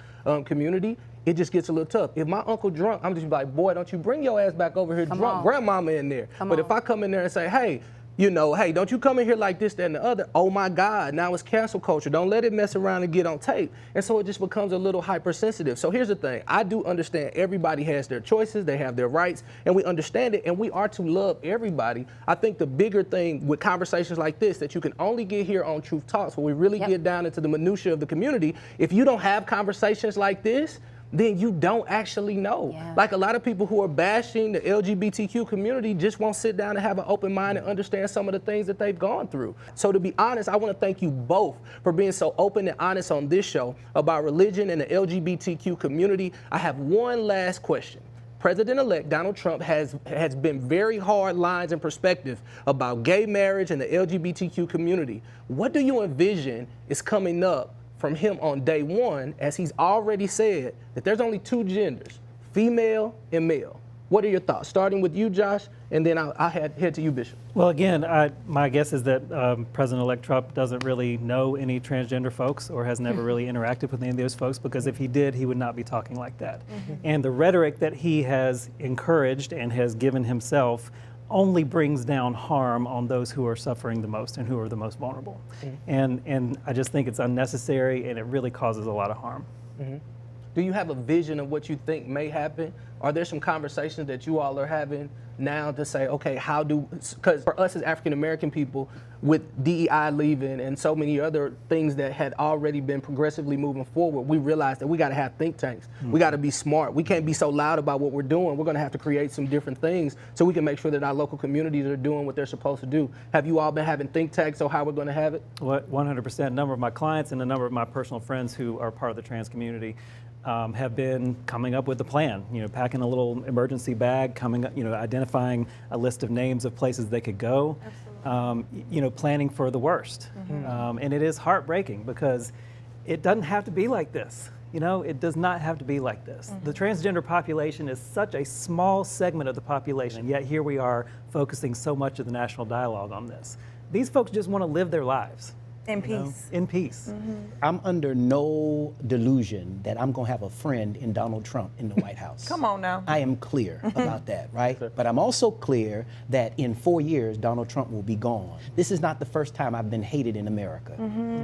community, it just gets a little tough. If my uncle drunk, I'm just like, boy, don't you bring your ass back over here drunk. Grandmama in there. But if I come in there and say, hey, you know, hey, don't you come in here like this, that, and the other. Oh my God, now it's cancel culture. Don't let it mess around and get on tape. And so it just becomes a little hypersensitive. So here's the thing. I do understand everybody has their choices, they have their rights, and we understand it, and we are to love everybody. I think the bigger thing with conversations like this that you can only get here on Truth Talks, where we really get down into the minutia of the community, if you don't have conversations like this, then you don't actually know. Like a lot of people who are bashing the LGBTQ community just won't sit down and have an open mind and understand some of the things that they've gone through. So to be honest, I want to thank you both for being so open and honest on this show about religion and the LGBTQ community. I have one last question. President-elect Donald Trump has been very hard lines and perspective about gay marriage and the LGBTQ community. What do you envision is coming up from him on day one, as he's already said that there's only two genders, female and male? What are your thoughts? Starting with you, Josh, and then I'll head to you, Bishop. Well, again, my guess is that President-elect Trump doesn't really know any transgender folks or has never really interacted with any of those folks, because if he did, he would not be talking like that. And the rhetoric that he has encouraged and has given himself only brings down harm on those who are suffering the most and who are the most vulnerable. And I just think it's unnecessary, and it really causes a lot of harm. Do you have a vision of what you think may happen? Are there some conversations that you all are having now to say, okay, how do, because for us as African-American people, with DEI leaving and so many other things that had already been progressively moving forward, we realized that we got to have think tanks. We got to be smart. We can't be so loud about what we're doing. We're going to have to create some different things so we can make sure that our local communities are doing what they're supposed to do. Have you all been having think tanks on how we're going to have it? Well, 100%. A number of my clients and a number of my personal friends who are part of the trans community have been coming up with a plan, you know, packing a little emergency bag, coming up, you know, identifying a list of names of places they could go, you know, planning for the worst. And it is heartbreaking because it doesn't have to be like this. You know, it does not have to be like this. The transgender population is such a small segment of the population, and yet here we are focusing so much of the national dialogue on this. These folks just want to live their lives. In peace. In peace. I'm under no delusion that I'm going to have a friend in Donald Trump in the White House. Come on now. I am clear about that, right? But I'm also clear that in 4 years, Donald Trump will be gone. This is not the first time I've been hated in America.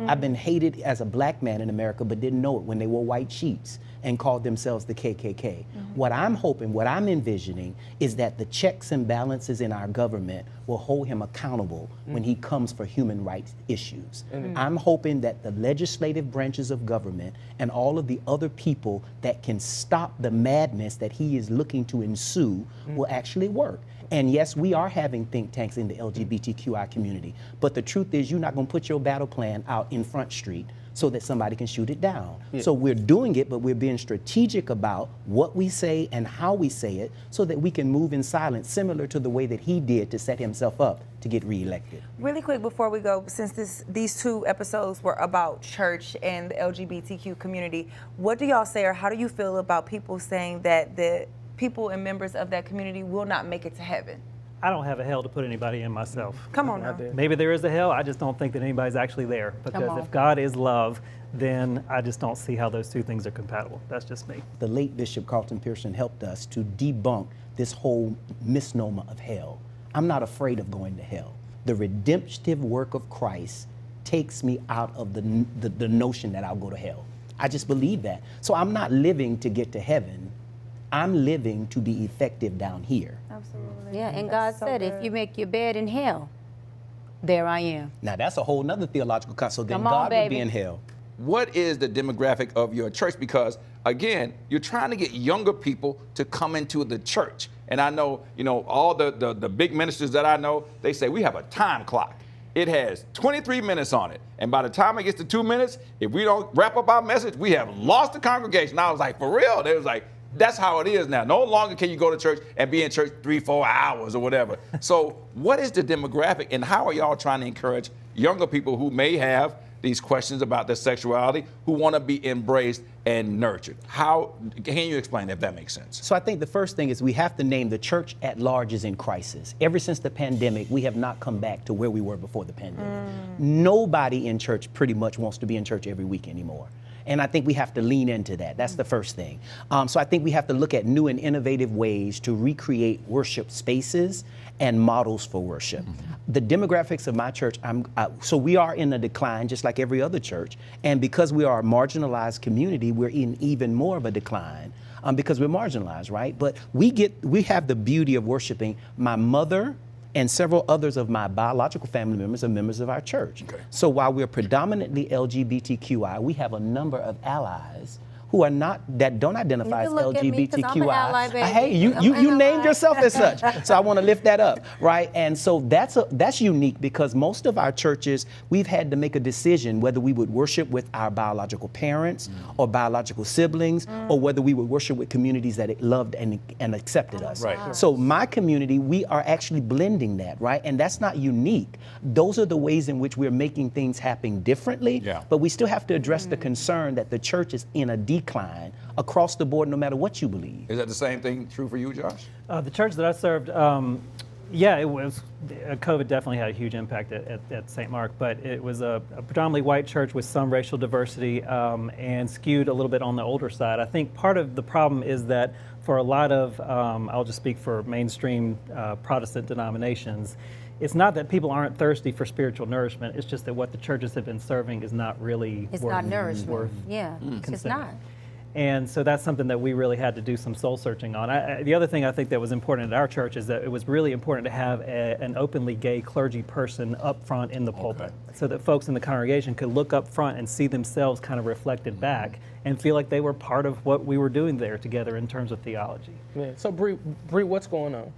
I've been hated as a black man in America, but didn't know it when they wore white sheets. and called themselves the KKK. What I'm hoping, what I'm envisioning is that the checks and balances in our government will hold him accountable when he comes for human rights issues. I'm hoping that the legislative branches of government and all of the other people that can stop the madness that he is looking to ensue will actually work. And yes, we are having think tanks in the LGBTQI community, but the truth is you're not going to put your battle plan out in Front Street so that somebody can shoot it down. So we're doing it, but we're being strategic about what we say and how we say it so that we can move in silence, similar to the way that he did to set himself up to get reelected. Really quick before we go, since these 2 episodes were about church and the LGBTQ community, what do y'all say, or how do you feel about people saying that the people and members of that community will not make it to heaven? I don't have a hell to put anybody in myself. Come on now. Maybe there is a hell, I just don't think that anybody's actually there. Because if God is love, then I just don't see how those 2 things are compatible. That's just me. The late Bishop Carlton Pearson helped us to debunk this whole misnomer of hell. I'm not afraid of going to hell. The redemptive work of Christ takes me out of the notion that I'll go to hell. I just believe that. So I'm not living to get to heaven. I'm living to be effective down here. Absolutely. Yeah, and God said, if you make your bed in hell, there I am. Now that's a whole nother theological concept. So then Come on, God would be baby. in hell. What is the demographic of your church? Because again, you're trying to get younger people to come into the church. And I know, all the big ministers that I know, they say we have a time clock. It has 23 minutes on it. And by the time it gets to 2 minutes, if we don't wrap up our message, we have lost the congregation. I was like, for real? They was like, that's how it is now. No longer can you go to church and be in church 3-4 hours or whatever. So what is the demographic, and how are y'all trying to encourage younger people who may have these questions about their sexuality, who want to be embraced and nurtured? How can you explain if that makes sense? So I think the first thing is we have to name the church at large is in crisis. Ever since the pandemic, we have not come back to where we were before the pandemic. Nobody in church pretty much wants to be in church every week anymore. And I think we have to lean into that. That's the first thing. So I think we have to look at new and innovative ways to recreate worship spaces and models for worship. The demographics of my church, so we are in a decline just like every other church. And because we are a marginalized community, we're in even more of a decline because we're marginalized, right? But we have the beauty of worshiping. My mother and several others of my biological family members are members of our church. Okay. So while we're predominantly LGBTQI, we have a number of allies who are not, that don't identify as LGBTQI. Ally, baby. Hey, you named yourself as such. So I want to lift that up, right? And so that's unique because most of our churches, we've had to make a decision whether we would worship with our biological parents or biological siblings, or whether we would worship with communities that loved and accepted us. Right. So my community, we are actually blending that, right? And that's not unique. Those are the ways in which we're making things happen differently, but we still have to address the concern that the church is in a decline across the board, no matter what you believe. Is that the same thing true for you, Josh? The church that I served, it was, COVID definitely had a huge impact at St. Mark, but it was a predominantly white church with some racial diversity and skewed a little bit on the older side. I think part of the problem is that for a lot of, I'll just speak for mainstream Protestant denominations, it's not that people aren't thirsty for spiritual nourishment, it's just that what the churches have been serving is not really not nourishment. It's not. And so that's something that we really had to do some soul searching on. The other thing I think that was important at our church is that it was really important to have an openly gay clergy person up front in the pulpit, so that folks in the congregation could look up front and see themselves kind of reflected back and feel like they were part of what we were doing there together in terms of theology. Yeah. So Bree, what's going on?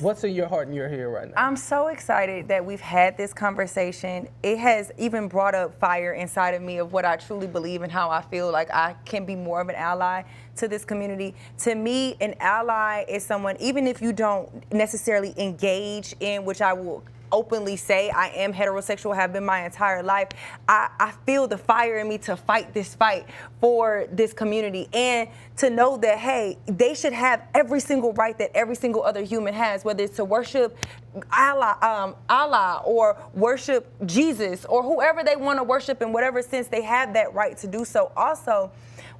What's in your heart and your head right now? I'm so excited that we've had this conversation. It has even brought up fire inside of me of what I truly believe and how I feel like I can be more of an ally to this community. To me, an ally is someone, even if you don't necessarily engage in, which I will openly say I am heterosexual, have been my entire life, I feel the fire in me to fight this fight for this community and to know that, hey, they should have every single right that every single other human has, whether it's to worship Allah or worship Jesus or whoever they want to worship in whatever sense, they have that right to do so. Also,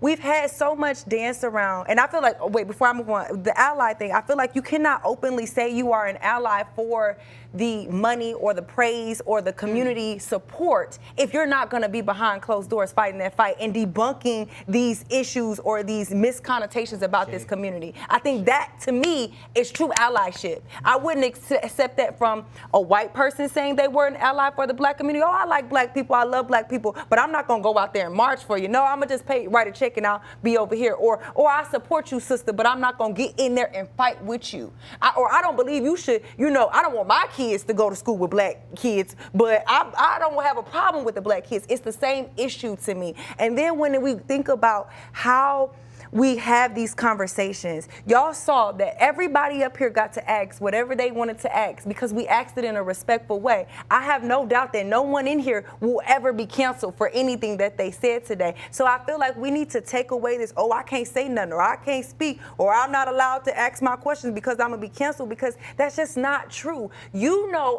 we've had so much dance around, and I feel like, before I move on, the ally thing, I feel like you cannot openly say you are an ally for the money or the praise or the community support if you're not going to be behind closed doors fighting that fight and debunking these issues or these misconnotations about this community. I think that, to me, is true allyship. I wouldn't accept that from a white person saying they were an ally for the black community. Oh, I like black people, I love black people, but I'm not going to go out there and march for you. No, I'm going to just write a check and I'll be over here. Or I support you, sister, but I'm not going to get in there and fight with you. I don't believe you should, I don't want my kids to go to school with black kids, but I don't have a problem with the black kids. It's the same issue to me. And then when we think about how we have these conversations, y'all saw that everybody up here got to ask whatever they wanted to ask because we asked it in a respectful way. I have no doubt that no one in here will ever be canceled for anything that they said today. So I feel like we need to take away this, I can't say nothing, or I can't speak, or I'm not allowed to ask my questions because I'm gonna be canceled, because that's just not true.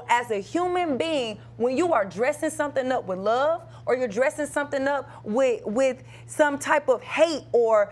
As a human being, when you are dressing something up with love, or you're dressing something up with some type of hate or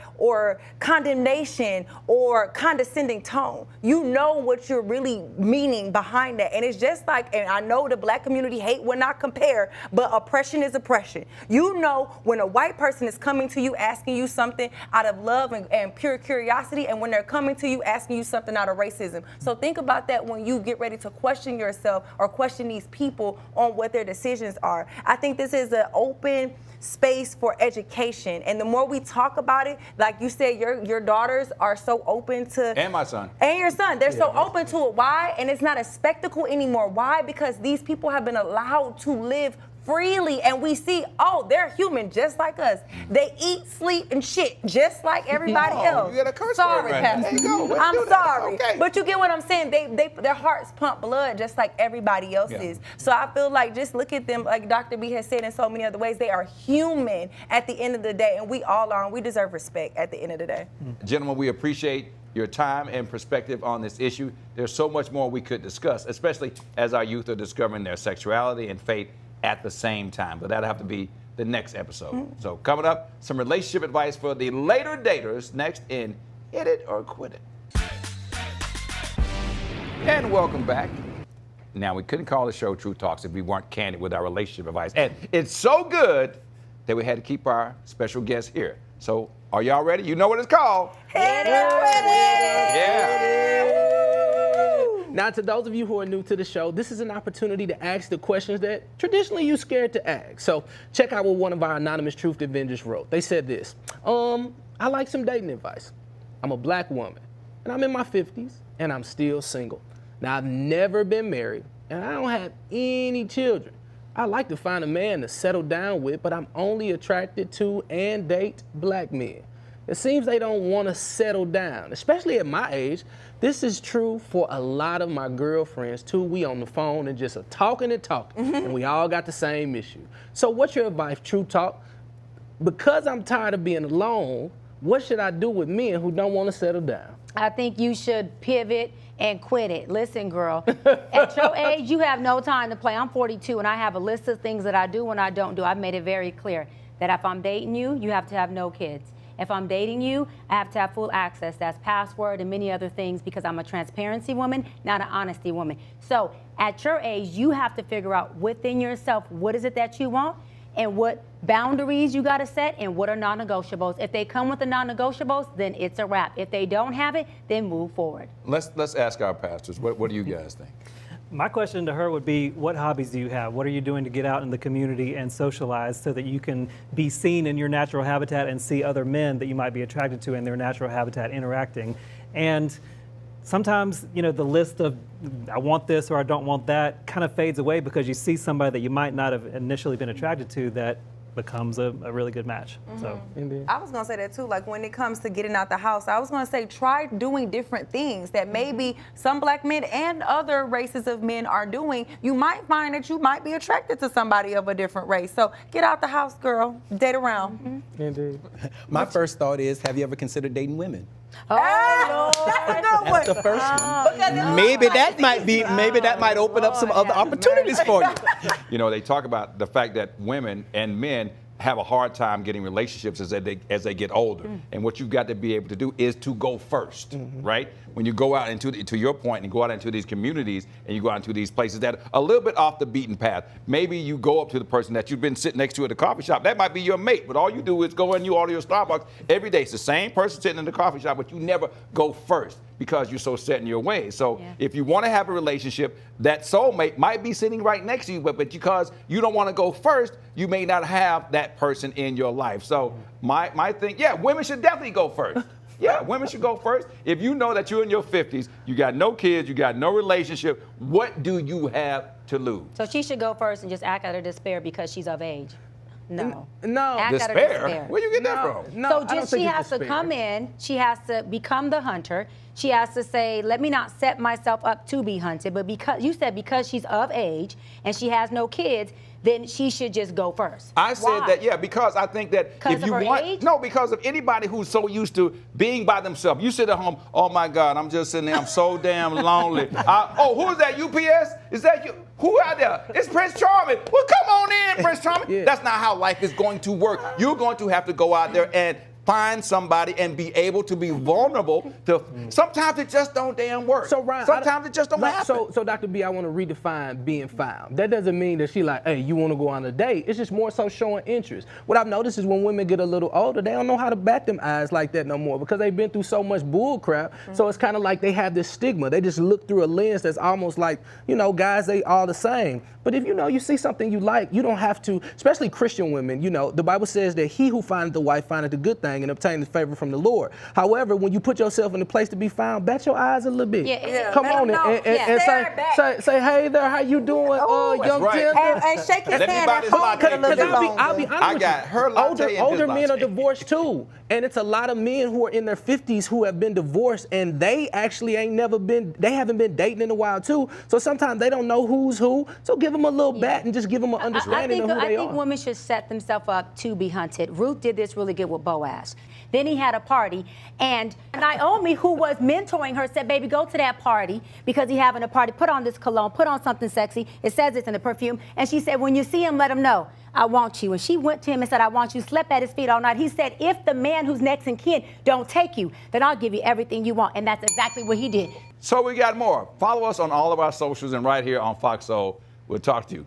condemnation or condescending tone, you know what you're really meaning behind that. And it's just like, and I know the black community hate when I compare, but oppression is oppression. When a white person is coming to you asking you something out of love and pure curiosity, and when they're coming to you asking you something out of racism. So think about that when you get ready to question yourself or question these people on what their decisions are. I think this is an open space for education, and the more we talk about it, like you said, your daughters are so open to, and my son, and your son, they're so open to it. Why? And it's not a spectacle anymore. Why? Because these people have been allowed to live freely, and we see, they're human just like us. They eat, sleep, and shit just like everybody else. You got a curse sorry, word right Pastor. there. There you go. I'm sorry, okay. But you get what I'm saying. Their hearts pump blood just like everybody else's. So I feel like, just look at them, like Dr. B has said in so many other ways, they are human at the end of the day, and we all are, and we deserve respect at the end of the day. Gentlemen, we appreciate your time and perspective on this issue. There's so much more we could discuss, especially as our youth are discovering their sexuality and faith at the same time, but that'll have to be the next episode. So coming up, some relationship advice for the later daters next in Hit It or Quit It. And welcome back. Now, we couldn't call the show True Talks if we weren't candid with our relationship advice, and it's so good that we had to keep our special guest here. So are y'all ready? You know what it's called. Hit it or Quit It! Yeah. Now, to those of you who are new to the show, this is an opportunity to ask the questions that traditionally you're scared to ask. So check out what one of our anonymous truth defenders wrote. They said this: I like some dating advice. I'm a black woman, and I'm in my 50s, and I'm still single. Now, I've never been married, and I don't have any children. I like to find a man to settle down with, but I'm only attracted to and date black men. It seems they don't want to settle down, especially at my age. This is true for a lot of my girlfriends too. We on the phone and just talking and talking, and we all got the same issue. So what's your advice, True Talk? Because I'm tired of being alone, what should I do with men who don't want to settle down? I think you should pivot and quit it. Listen, girl, at your age, you have no time to play. I'm 42, and I have a list of things that I do and I don't do. I've made it very clear that if I'm dating you, you have to have no kids. If I'm dating you, I have to have full access. That's password and many other things, because I'm a transparency woman, not an honesty woman. So at your age, you have to figure out within yourself, what is it that you want and what boundaries you got to set and what are non-negotiables. If they come with the non-negotiables, then it's a wrap. If they don't have it, then move forward. Let's ask our pastors. What do you guys think? My question to her would be, what hobbies do you have? What are you doing to get out in the community and socialize so that you can be seen in your natural habitat and see other men that you might be attracted to in their natural habitat interacting? And sometimes, the list of I want this or I don't want that kind of fades away because you see somebody that you might not have initially been attracted to that becomes a really good match. So I was gonna say that too, like when it comes to getting out the house, I was gonna say try doing different things that maybe some black men and other races of men are doing. You might find that you might be attracted to somebody of a different race. So get out the house, girl, date around. Indeed. My first thought is, have you ever considered dating women? Oh, that's a good one. about the first one. Maybe that might open up some other opportunities for you. You know, they talk about the fact that women and men have a hard time getting relationships as they get older. And what you've got to be able to do is to go first, right? When you go out to your point, and go out into these communities and you go out into these places that are a little bit off the beaten path. Maybe you go up to the person that you've been sitting next to at the coffee shop. That might be your mate, but all you do is go and you order your Starbucks every day. It's the same person sitting in the coffee shop, but you never go first because you're so set in your ways. So if you want to have a relationship, that soulmate might be sitting right next to you, but because you don't want to go first, you may not have that person in your life. So my thing, women should definitely go first. Yeah, women should go first. If you know that you're in your 50s, you got no kids, you got no relationship, what do you have to lose? So she should go first and just act out of despair because she's of age. No. No. Despair? Where you get that from? No, So just she has to come in, she has to become the hunter. She has to say, let me not set myself up to be hunted, but because you said because she's of age and she has no kids, then she should just go first. I said that, because I think that if you want, age? No, because of anybody who's so used to being by themselves. You sit at home, oh my God, I'm just sitting there, I'm so damn lonely. Who is that, UPS? Is that you? Who out there? It's Prince Charming. Well, come on in, Prince Charming. That's not how life is going to work. You're going to have to go out there and find somebody and be able to be vulnerable to. Sometimes it just don't damn work. So Ryan, sometimes it just don't happen. So Dr. B, I want to redefine being found. That doesn't mean that she like, hey, you want to go on a date. It's just more so showing interest. What I've noticed is when women get a little older, they don't know how to bat them eyes like that no more because they've been through so much bull crap. So it's kind of like they have this stigma. They just look through a lens that's almost like, guys, they all the same. But if you see something you like, you don't have to, especially Christian women, the Bible says that he who findeth the wife findeth a good thing and obtaineth favor from the Lord. However, when you put yourself in a place to be found, bat your eyes a little bit. Come on and say, hey there, how you doing, young gentleman? And shake his hand. I'll be honest I got her latte and older his men are latte. divorced too. And it's a lot of men who are in their 50s who have been divorced and they actually they haven't been dating in a while too. So sometimes they don't know who's who. So give them a little bat and just give them an understanding of who they are. I think women should set themselves up to be hunted. Ruth did this really good with Boaz. Then he had a party, and Naomi, who was mentoring her, said, baby, go to that party because he's having a party. Put on this cologne, put on something sexy. It says it's in the perfume. And she said, when you see him, let him know, I want you. And she went to him and said, I want you, slept at his feet all night. He said, if the man who's next in kin don't take you, then I'll give you everything you want. And that's exactly what he did. So we got more. Follow us on all of our socials and right here on Fox Soul. We'll talk to you.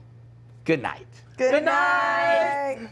Good night. Good night.